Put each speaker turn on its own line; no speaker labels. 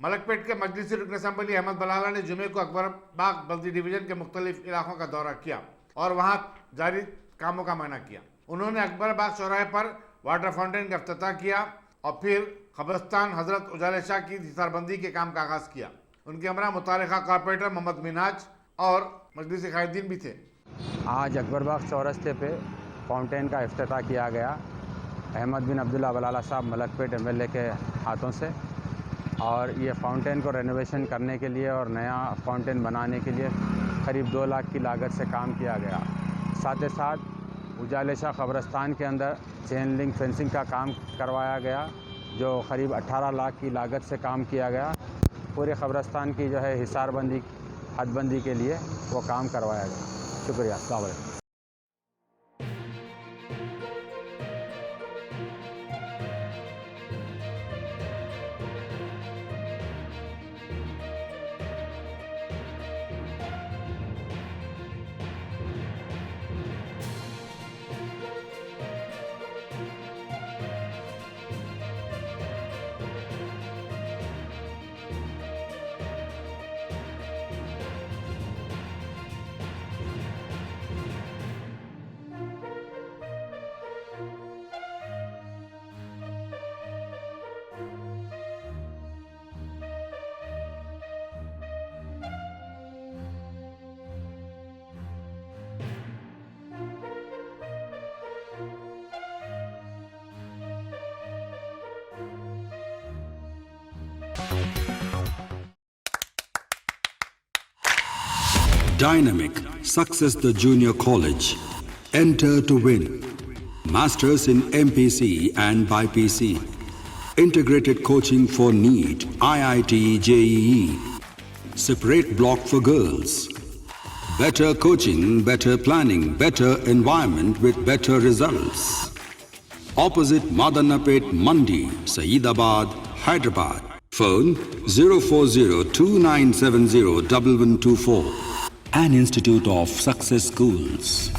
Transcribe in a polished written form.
मलकपेट के मजलिसी रुकन असम्बली अहमद बलाला ने जुमे को अकबरबाग बल्दी डिवीजन के मुख्तलिफ इलाकों का दौरा किया और वहां जारी कामों का मायना किया। उन्होंने अकबरबाग चौराहे पर वाटर फाउंटेन का इफ्तिताह किया और फिर कब्रिस्तान हजरत उजाले शाह की हिसारबंदी के काम का आगाज किया। उनके हमरा मुतालिका कॉर्पोरेटर मोहम्मद मिनाज और मजलिसी कायदीन भी थे।
आज अकबरबाग चौरस्ते पे फाउंटेन का इफ्तिताह किया गया अहमद बिन अब्दुल्ला बलाला साहब मलकपेट एमएलए के हाथों से, और ये फाउंटेन को रेनोवेशन करने के लिए और नया फाउंटेन बनाने के लिए करीब 2 लाख की लागत से काम किया गया। साथ ही साथ उजाले शाह कब्रिस्तान के अंदर चेन लिंक फेंसिंग का काम करवाया गया जो करीब 18 लाख की लागत से काम किया गया। पूरे कब्रिस्तान की जो है हिसारबंदी हदबंदी के लिए वो काम करवाया गया। शुक्रिया। अस्सलाम वालेकुम।
Dynamic Success the Junior College. Enter to win. Masters in MPC and BPC. Integrated coaching for NEET, IIT, JEE. Separate block for girls. Better coaching, better planning, better environment with better results. Opposite Madanapet Mandi, Saeedabad, Hyderabad. Phone 04029701124. An institute of success schools.